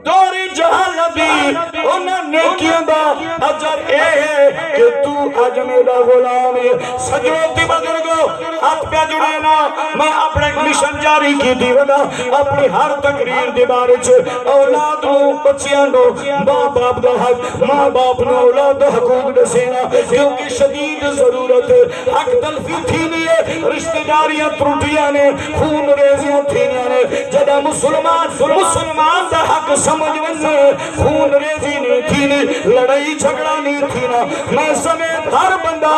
دوری جہالت بھی انہیں نیکیوں دا اجر اے ہے کہ تو آج میرا غلام ہے سجوتی بزرگو ہاتھ پہ جڑینا میں اپنے مشن جاری کی دیونا اپنی ہر تقریر دی بارے چھے اولاد نو بچیاں نو ماں باپ دا حق ماں باپ نو اولاد دا حقوق دسینا کیونکہ شدید ضرورت ہے حق تلفی تھی نہیں رشتہ داریاں ترٹیاں نے خون ریزیاں تھینیاں نے جدہ مسلمان دا حق سمجھ ونے خون ریزی نہیں تھی نہیں لڑائی جھگڑا نہیں تھی نا میں سمیت ہر بندہ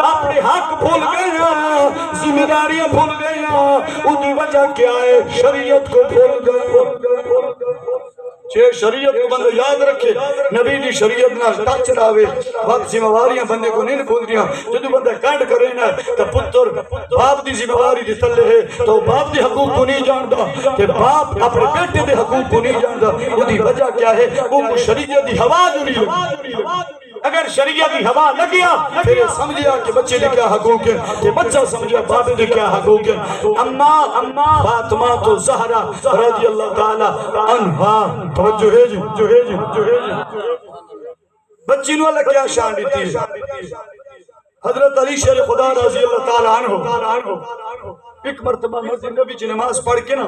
اپنے حق بھول گیا ذمہ داریاں بھول گیا اُنہی وجہ کیا ہے شریعت کو بھول گیا چھے شریعت کو بندہ یاد رکھے نبی دی شریعت نہ ٹچ راوے وقت ذمہ واریاں بندے کو نہیں بھول دیاں جدو بندہ کانڈ کرے نا تو پتر باپ دی ذمہ واری دی تلے ہے تو باپ دی حقوق کو نہیں جانتا کہ باپ اپنے بیٹے دی حقوق کو نہیں جانتا اُنہی وجہ کیا ہے وہ شریعت دی ہوا جو نہیں لگی اگر شریعت کی ہوا لگیا پھر سمجھیا کہ بچے نے کیا حقوق ہیں کہ بچہ سمجھیا باپ نے کیا حقوق ہیں اما فاطمہ تو زہرا رضی اللہ تعالی عنہا توجہ ہے جی بچی نو اللہ کیا شان دیتی ہے حضرت علی شیر خدا رضی اللہ تعالی عنہ ایک مرتبہ مسجد نبی کی نماز پڑھ کے نا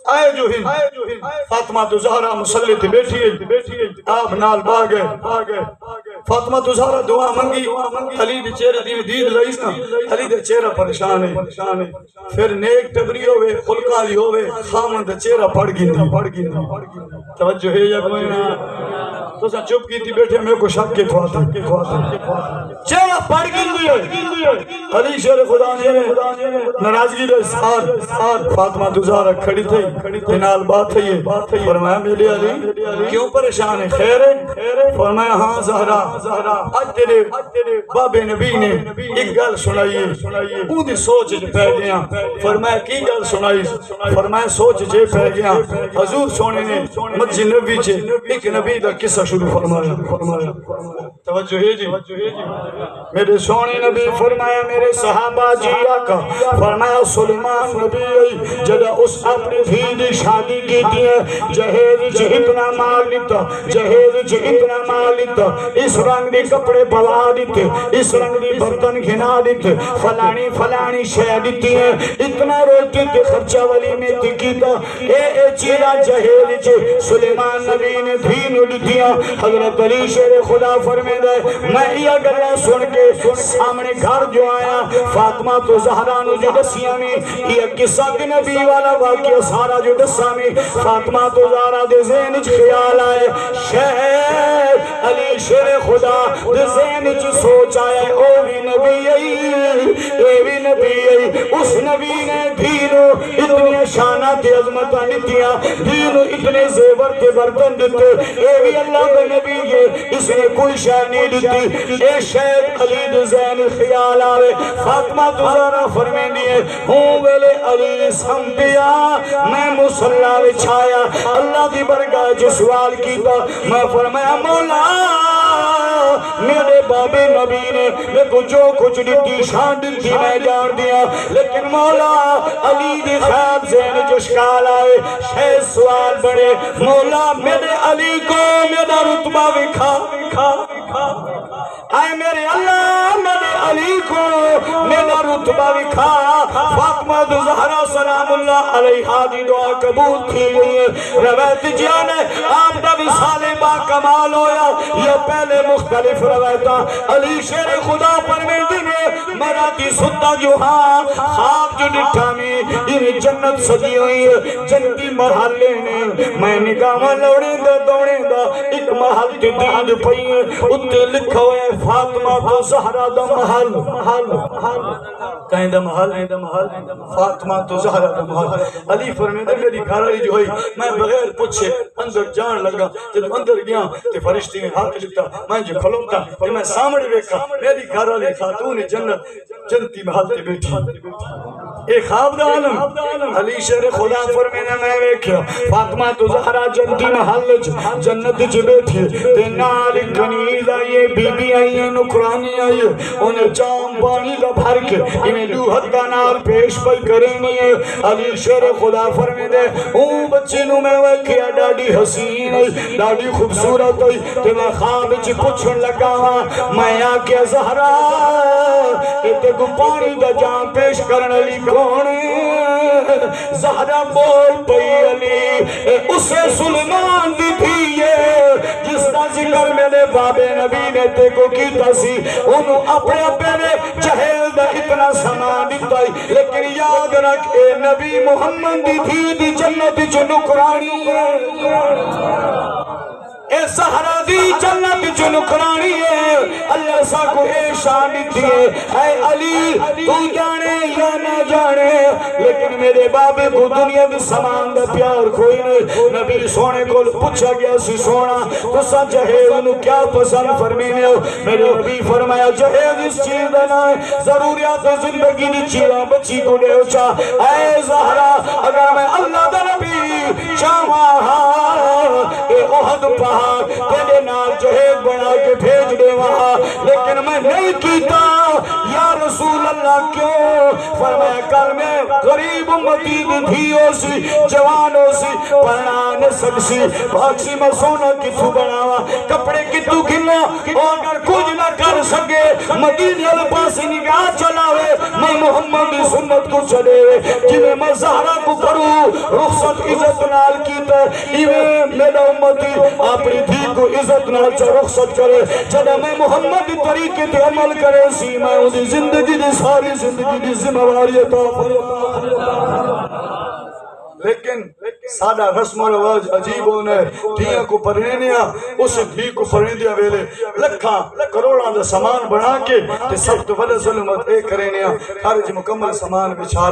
آئے جو ہی فاطمہ تو زہرا مصلی تھی بیٹھی ہے آپ نال باگے فاطمہ تو زہرا دعا منگی علی دے چہرے دی دید رئیس نا علی دے چہرہ پریشان ہے پھر نیک ٹبری ہوئے خلقالی ہوئے خامن دے چہرہ پڑھ گئی توجہ ہے یا کوئی نا تو سا چپ کی تھی بیٹھے میں کو شک کے کھواتا چہرہ پڑھ گئی علی شیر خدا نے ناراضگی دے سار فاطمہ دوزارہ کھڑی تھی نال بات ہے یہ فرمایا میرے علی کیوں پریشان ہے خیر ہے فرمایا ہاں زہرا آج تیرے باب نبی نے ایک گل سنائیے اُن دی سوچ جے پہ گیا فرمایا کی گل سنائی فرمایا سوچ جے پہ گیا حضور سونے نے مسجد نبی چے ایک نبی دا قصہ شروع فرمایا توجہ ہے جی میرے سونے نبی فرمایا میرے صحابہ جی آقا فرمایا سلیمان نبی جدہ اس اپنی بھی شادی کی دیئے جہیز اتنا مال لیتا جہیز اتنا مال لیتا اس رنگ دی کپڑے بلا دیتے اس رنگ دی برتن گھنا دیتے فلانی شہ دیتی ہیں اتنا روتے کہ خرچہ ولی میں تکیتا اے چیرا جہیز سلیمان نبی نے دھین اڑتیاں حضرت علی شیر خدا فرمے دے میں یہ گلہ سن کے سامنے گھر جو آیا فاطمہ تو زہرانو جو دسیاں میں یہ قصہ کے نبی والا واقعہ سارا جو دسا میں فاطمہ تو زہرا دے ذہن خیال آئے شہر علی شیر خدا دے ذہن سوچ آئے او بھی نبی اے بھی نبی اس نبی نے دینو اتنے شانہ تے عظمتہ نتیاں دینو اتنے زیور تے برتن دیتے اے بھی اللہ اگر نبی یہ اس نے کوئی شاہ نہیں دیتی اے شیخ علی زین خیال آوے فاطمہ تو زہرا فرمین دیئے ہوں ویلے علی سمپیا میں مسلح بچھایا اللہ کی برگاہ جو سوال کیتا میں فرمایا مولا میرے بابے نبی نے میں کو جو کچھ دیتی شان دیتی میں جان دیا لیکن مولا علی دی خواب زین جو شکال آئے شہ سوال بڑے مولا میرے علی کو میرا رتبہ بکھا آئے میرے اللہ میرے علی کو میرا رتبہ بکھا فاطمہ زہرا سلام اللہ علیہ دی دعا قبول کی گئی ہے روایت جان ہے آپ کا وصال با کمال ہویا یہ پہلے مختلف روایتاں علی شیر خدا فرمیندے نے مراتی ستا جو ہاں خواب جو ڈٹھا میں یہ جنت سجی ہوئی ہے جنتی محلے نے میں نگاہ لوڑے دا دوڑے دا ایک محل تے دید پئی ہے اتنے لکھا ہوئے فاطمہ تو زہرا دا محل کہیں دا محل فاطمہ تو زہرا دا محل علی فرمیندے میری گھرالی جو ہوئی میں بغیر پوچھے اندر جان لگا جب اندر گیا تے فرشتے نے ہاتھ لکھتا میں جو کھلوتا تے میں سامنے بیکھا میری گھرالی خاتون جنت جنتی محل تے بیٹھی ایک خواب دا عالم علی شیر خدا فرمیندے میں بیکھیا فاطمہ تو زہرا جنتی محل جنت جو بیٹھی تے نال کنیز آئیے بی بی آئیے نکرانی آئیے انہیں چام پانی کا بھر کے انہیں لوحت کا نال پیش پل کرنی ہے علی شیر خدا فرمیندے اون بچے نو میں وکھیا ڈاڈی حسین ہے ڈاڈی خوبصورت ہے تے میں خواب وچ پوچھن لگا میں آکھیا زہرا تے کو پانی دا جام پیش کرن علی کون زہرا بول پئی علی اسے سلمان دی تھی جس کا ذکر میرے بابے نبی نے تے کو کیتا سی انہوں اپنے اپنے نے چہل دا اتنا سامان دیتا ہے لیکن یاد رکھ اے نبی محمد دی تھی دی جنت جو نکرانی ہے اے سہرا دی جنت جو نکرانی ہے اللہ سا کو اے شان دیتی ہے اے علی تو جانے یا نہ جانے لیکن میرے بابے کو دنیا میں سامان دا پیار کوئی نہیں نبی سونے کو پوچھا گیا سی سونا تو سا جہیز انہوں کیا پسند فرمینے ہو میرے نبی فرمایا جہیز اس چیز دینا ہے ضروریات زندگی دی چیزاں بچی کو لے اچھا اے زہرا اگر میں اللہ دا نبی چاہاں اے احد پہاڑ تیرے نال جہیز بنا کے بھیج دے وہاں لیکن میں نہیں کیتا یا رسول اللہ کیوں فرمایا کل میں غریب امتی دھیوں سی جوانوں سی پڑھانے سکسی بھاکسی میں سونا کتو بناوا کپڑے کتو گھنا اور اگر کچھ نہ کر سکے مدینہ پاس نگاہ چلاوے میں محمد دی سنت کو چلے جنہیں میں زہرا کو کروں رخصت عزت نال کیتا ایویں میرا امتی اپنی دھی کو عزت نال چا رخصت کرے جب میں محمد طریقے تے عمل کرے سی میں اسی زندگی دی ساری زندگی دی ذمہ واری عطا لیکن سادہ رسم و رواج عجیب ہونے دھیاں کو پڑھنے نیا اس دھی کو پڑھنے دیا ویلے لکھاں کروڑاں دا سامان بنا کے تے سب تو بڑا ظلمت ایک کرے نیا خارج مکمل سامان بچھا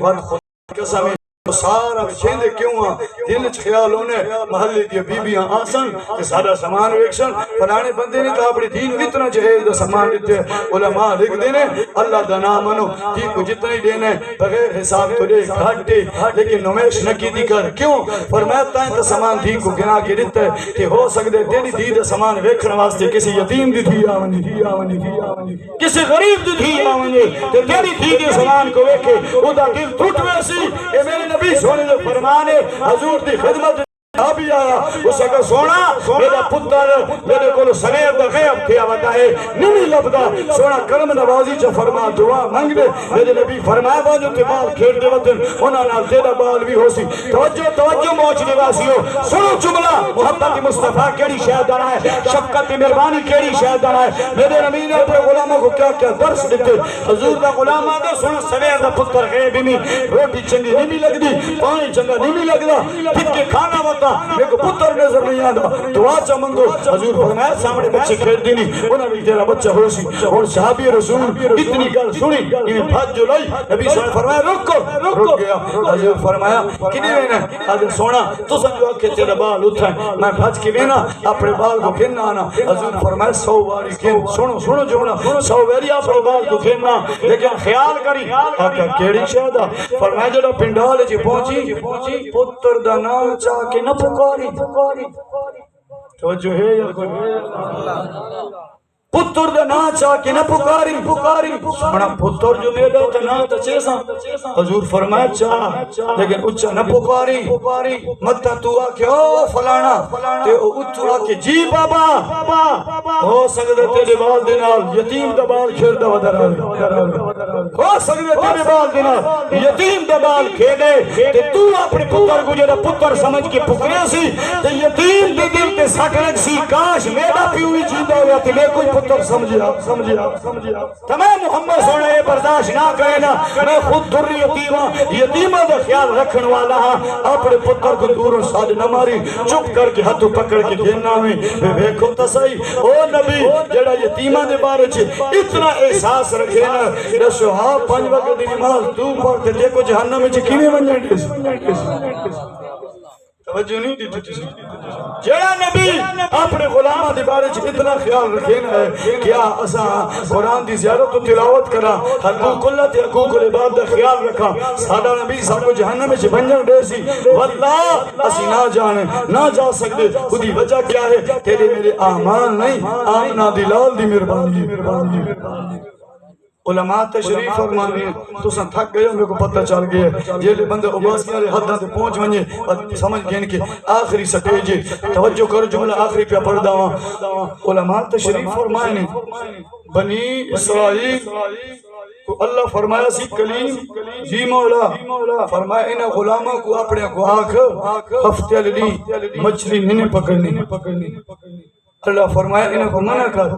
ون خدا قسم سارا بچھیندے کیوں ہاں دل خیال ہونے محلے کی بیبیاں آسن کہ سارا سامان ویکشن پرانے بندے نے تو اپنی دین کتنا جہیز دا سامان دیتے علماء لکھ دینے اللہ دا نام منو دین کو جتنا ہی دینے بغیر حساب تو دے گھاٹے لیکن نمیش نکی دی کر کیوں فرمائتا ہے تا سامان دین کو گنا کے دیتے کہ ہو سکتے تیری دین دا سامان ویکھن واسطے کسی یتیم دی تھی آونی کسی غریب دی تھی آونی تیری دین دا سامان کو ویکھے او دا دل ٹوٹ ویسی اے میرے نبی سونے جو فرمانے حضور دی خدمت بھی آیا اس کا سونا میرا پتر میرے کو سنیر دا غیب کیا ودا ہے نہیں لبدا سونا کرم نوازی چا فرما دعا مانگ دے میرے نبی فرمایا باجو تے بال کھیڑ دے وطن ہونا نال تیرا بال بھی ہو سی توجہ موچ نواسی ہو سنو جملہ محبت مصطفیٰ کیڑی شہد دانا ہے شفقت مہربانی کیڑی شہد دانا ہے میرے نبی نے اپنے غلاموں کو کیا کیا درس دیتے حضور دا غلام آدھے سونا سنیر دا پتر غیب میں روٹی چنگی نہیں لگ دی پانی چنگا نہیں لگ دا پھر کے کھانا وقت پتا میرے کو پتر نظر نہیں آتا دعا چا منگو حضور فرمایا سامنے بچے کھیل دینی انہوں نے تیرا بچہ ہو سی اور صحابی رسول اتنی گل سنی انہیں بھاج جو لائی نبی صلی اللہ علیہ وسلم فرمایا رک گیا حضور فرمایا کنی وینا حضور سونا تو سنجو آکے تیرا بال اتھائیں میں بھاج کی وینا اپنے بال کو کھننا آنا حضور فرمایا 100 باری کھن سنو جملہ 100 باری اپنے بال کو کھننا لیکن خیال کری آقا کیڑی شہدہ فرمایا جڑا پنڈال جی پہنچی پتر دا نام چاہ کے نہ پکاری توجہ ہے یا کوئی پتر دا نا چاہ کے نہ پکاری سونا پتر جو میرا تا نا تا چیسا حضور فرمایا چاہ لیکن اچھا نہ پکاری متا تو آکے او فلانا تے اتو آکے جی بابا ہو سکتے تیرے بال دینال یتیم دا بال کھیر دا ودر آگے ہو سکتے تیرے بال دینال یتیم دا بال کھیلے تے تو اپنے پتر کو جڑا پتر سمجھ کے پکرے سی تے یتیم دے دل تے سٹ رکھ سی کاش میرا پیوی جیندہ ہویا تے میں کوئی پتر سمجھیا تمہیں محمد سونے یہ برداشت نہ کرے نا میں خود دھر یتیمہ دا خیال رکھن والا ہاں اپنے پتر کو دوروں ساتھ نہ ماری چپ کر کے ہاتھوں پکڑ کے گھننا میں دیکھو تا صحیح او نبی جڑا یتیمہ دے بارے چھے اتنا احساس رکھے نا رسو ہاں 5 وقت دی نماز تو پڑھتے دیکھو جہنم میں چھکینے بن جائیں توجہ نہیں دیتی تھی جڑا نبی اپنے غلامہ دے بارے اتنا خیال رکھیں ہے کیا اسا قرآن دی زیارت و تلاوت کرا حقوق اللہ تے حقوق العباد دا خیال رکھا سادہ نبی صاحب کو جہنم میں بنجن دے سی واللہ اسی نہ جانے نہ جا سکتے خودی وجہ کیا ہے تیرے میرے اعمال نہیں آمنہ دلال دی مہربانی علماء تشریف فرمانے تو سن تھک گئے میرے کو پتہ چل گیا یہ لے بندے عباس کے حداں تے پہنچ ونجے سمجھ گئے کہ آخری سٹیج توجہ کرو جملہ آخری پہ پڑھ داواں علماء تشریف فرمانے بنی اسرائیل کو اللہ فرمایا سی کلیم جی مولا فرمایا انہیں غلامہ کو اپنے کو آکھ ہفتے علی مچھلی نہیں پکڑنی اللہ فرمایا انہیں کو منع کر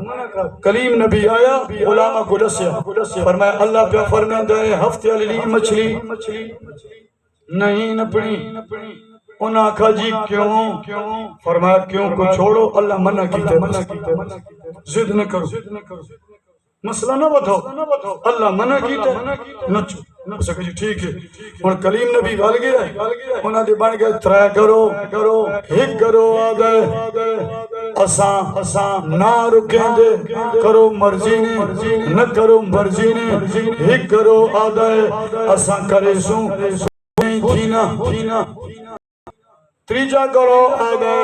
کلیم نبی آیا غلامہ کو دسیا فرمایا اللہ پہ فرمایا دے ہفتے علی مچھلی نہیں نپنی انہاں کہا جی کیوں فرمایا کیوں کو چھوڑو اللہ منع کیتے زد نہ کرو مسئلہ نہ بتاؤ اللہ منع کیتے نچو اسے کہا جی ٹھیک ہے ان کلیم نبی گل گیا انہاں دے بن گئے ترے کرو ہک کرو آدھے اساں نہ رکیں دے کرو مرضی نے نہ کرو مرضی نے ہک کرو آدھے اساں کرے سوں تھینا تریجا کرو آدھے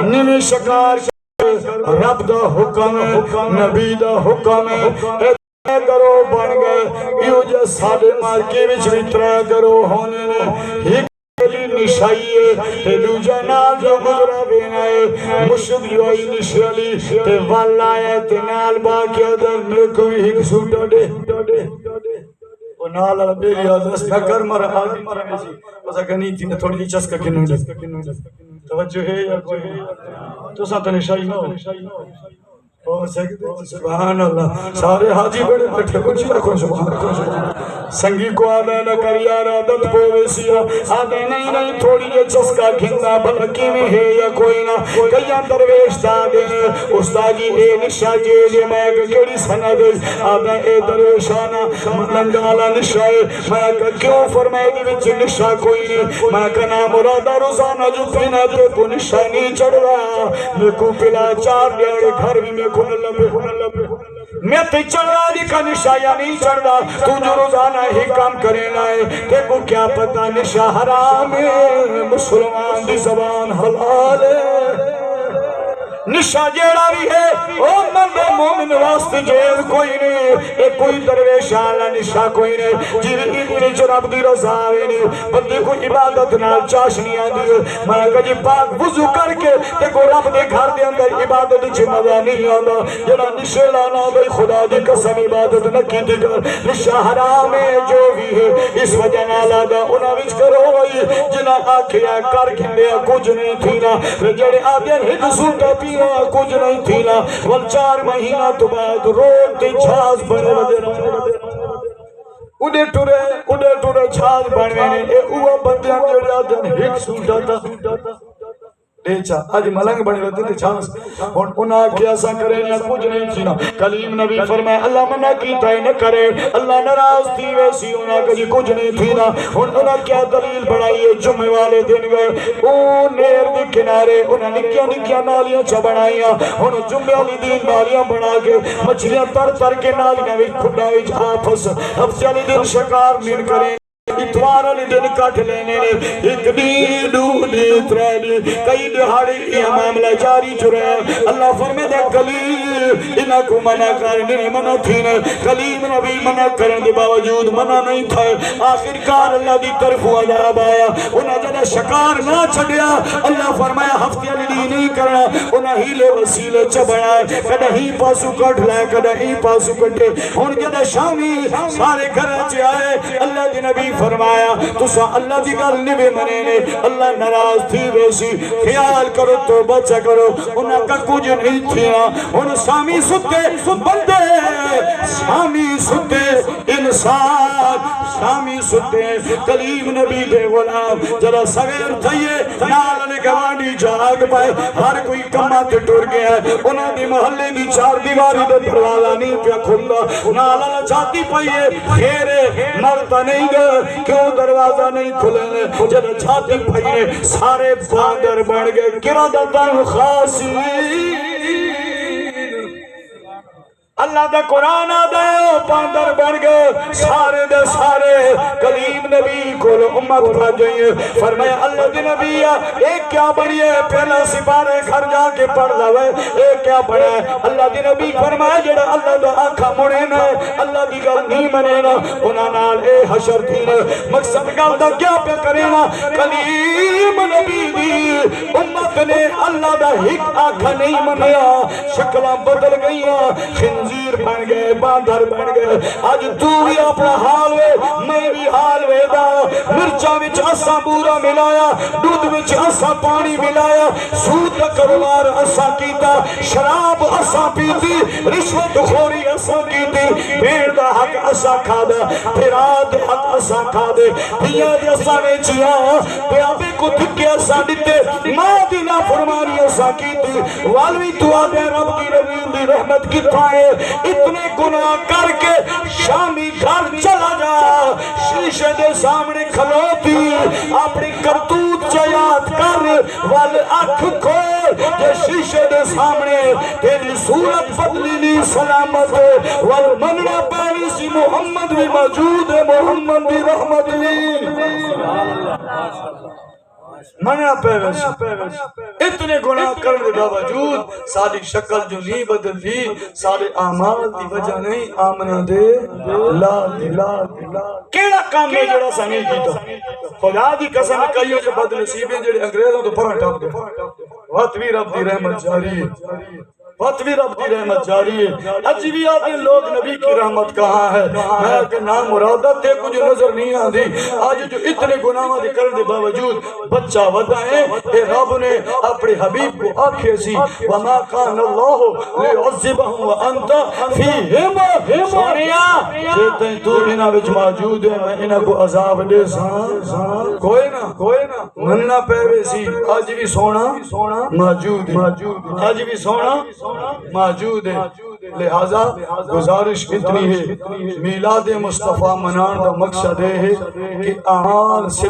نمی شکار رب دا حکم نبی دا حکم کرو بن گئے یوں جا سادے مارکے وچ وطرہ کرو ہونے نے ہک کلی نشائیے تے دو جنال جو گزرہ بینائے مشد جو آئی نشالی تے والا ہے تے نال باقی ادھر میں کوئی ہک سوٹا دے وہ نال اللہ بیری آدھرس نہ کر مرا آدھی مرا میسی بسا کنی تھی نے تھوڑی چسکا کنو دے توجہ ہے یا کوئی تو ساتھ نشائی نہ ہو سبحان اللہ سارے حاجی بڑے بیٹھے کچھ رکھو سبحان اللہ سنگی کو آدھے نہ کر یار عادت کو ویسیا آدھے نہیں تھوڑی یہ چسکا گھننا بلکی میں ہے یا کوئی نہ کئیاں درویش دا دے استاجی اے نشا جے جے میں کڑی سنا دے آدھے اے درویشانا لنگالا نشائے میں کہا کیوں فرمائے دی وچ نشا کوئی نہیں میں کہا نا مرادہ روزانہ جو پینا تے کو نشا نہیں چڑھ رہا میں کو پلا 4 ڈیڑے گھر بھی میں میں تے چڑھ رہا دی کا نشا یا نہیں چڑھ رہا تو جو روزانہ ہی کام کرے لائے تے کو کیا پتا نشا حرام ہے مسلمان دی زبان حلال ہے نشا جیڑا بھی ہے او مرد مومن واسطے جیل کوئی نہیں اے کوئی درویش آلہ نشا کوئی نہیں جیوی اتنی جراب دی رضا آوے نہیں بندے کو عبادت نال چاشنی آدھی ہے میں کہا جی پاک وضو کر کے تے کو رب دے گھر دے اندر عبادت چھ مزہ نہیں آدھا جنا نشے لانا بھئی خدا دی قسم عبادت نہ کی دیگر نشا حرام ہے جو بھی ہے اس وجہ نال آدھا انہا وچ کرو ہوئی جنا آکھیا کر کھندیا کچھ نہیں تھینا جڑے آدھین ہی سوٹا پی کچھ نہیں تھینا وال 4 مہینہ تو بعد روک تے چھاز بنے اڈے ٹورے چھاز بنے اے اوہ بندیاں جڑا دن ہک سوٹا تا ایچا آج ملنگ بڑی ہوتی تھی چھانس اور انہاں کیا سا کرے نہ کچھ نہیں چینا کلیم نبی فرمائے اللہ منع کیتا ہے نہ کرے اللہ ناراض تھی ویسی انہاں کجی کچھ نہیں تھی نا اور انہاں کیا دلیل بڑھائی ہے جمعے والے دن گئے او نیر دی کنارے انہاں نکیاں نالیاں چا بنائیاں انہاں جمعے والی دین نالیاں بنا کے مچھلیاں تر کے نالیاں بھی کھڑا وچ آپس ہفتے والی دن شکار نہیں کریں اتوار والی دن کٹ لینے نے ایک دی دو دی ترے دی کئی دہاڑی یہ معاملہ جاری چھڑے اللہ فرمے دے کلیم انہاں کو منع کرنے منع تھی نے کلیم نبی منع کرنے دے باوجود منع نہیں تھا آخر کار اللہ دی طرف عذاب آیا انہاں جنہ شکار نہ چھڑیا اللہ فرمایا ہفتے علی دی نہیں کرنا انہاں ہیلے وسیلے چبڑائے کدہ ہی پاسو کٹ لائے کدہ ہی پاسو کٹے ان جنہ شامی سارے گھر چے آئے اللہ دی نبی فرمایا تو سا اللہ دی گل نبی منے نے اللہ ناراض تھی ویسی خیال کرو تو بچا کرو انہاں کا کچھ نہیں تھیا ان سامی ستے بندے سامی ستے انسان سامی ستے کلیم نبی دے غلام جرا سویر تھئیے نال نے گوانی جاگ پائے ہر کوئی کمہ تے ٹور گیا ہے انہاں دی محلے دی چار دیواری دے دروازہ نہیں پیا کھلتا نالا چاہتی پائیے خیرے مرتا نہیں گئے کیوں دروازہ نہیں کھلے جب چھاتی پھائیے سارے باندر بڑھ گئے قرادتاً خاصی اللہ دا قرآن آدھے باندر بڑھ گئے سارے دے سارے کلیم نبی کو امت پھا جائیے فرمایا اللہ دی نبی ایک کیا بڑی ہے پہلا سپارے گھر جا کے پڑھ لوے ایک کیا بڑا ہے اللہ دی نبی فرمایا جڑا اللہ دا آنکھا مڑے نا اللہ دی گل نہیں منے نا انہاں نال اے حشر تھی نا مقصد گل دا کیا پہ کرے نا کلیم نبی دی امت نے اللہ دا ہک آنکھا نہیں منیا شکلہ بدل گئیاں خنزیر بن گئے باندر بن گئے آج تو بھی اپنا حال وے میں بھی حال وے دا مرچا وچ اسا بورا ملایا دودھ وچ اسا پانی ملایا سود کاروبار اسا کیتا شراب اسا پیتی رشوت خوری اسا کیتی بھیڑ دا حق اسا کھادا پھراد حق اسا کھادے دیا دے اسا ویچیا پیابے کو دھکے اسا دیتے ماں دی نافرمانی اسا کیتی والوی تو آدھے رب کی ربیل دی رحمت کی پائے اتنے گناہ کر کے شامی گھر چلا جا شیشے دے سامنے کھلوتی اپنی کرتوت چیات کر وال اکھ کھول کہ شیشے دے سامنے تیری صورت بدلی نہیں سلامت وال مننا پانی سی محمد بھی موجود ہے محمد بھی رحمت منع پیوش اتنے گناہ کرنے باوجود ساری شکل جو نہیں بدل دی سارے اعمال دی وجہ نہیں آمنہ دے لا کیڑا کام میں جڑا سا نہیں کیتا خدا دی قسم کئیوں جو بد نصیبیں جڑے انگریزوں تو پرہ ٹاپ گئے وطوی رب دی رحمت جاری ہے وطوی رب دی رحمت جاری ہے عجیبی آتے لوگ نبی کی رحمت کہاں ہے میں کہ نام مرادت تے کچھ نظر نہیں آدھی آج جو اتنے گناہ دے کرنے باوجود بچہ ودائیں اے رب نے اپنے حبیب کو آکھے سی وَمَا كَانَ اللَّهُ لِيُعَذِّبَهُمْ وَأَنْتَ فِيهِمْ سونیا جیتے تو انہاں وچ موجود ہے میں انہاں کو عذاب دے ساں کوئی نہ مننا پہوے سی آج بھی سونا موجود ہے آج بھی سونا موجود ہے لہذا گزارش اتنی ہے میلاد مصطفیٰ منان کا مقصد ہے کہ اعمال سے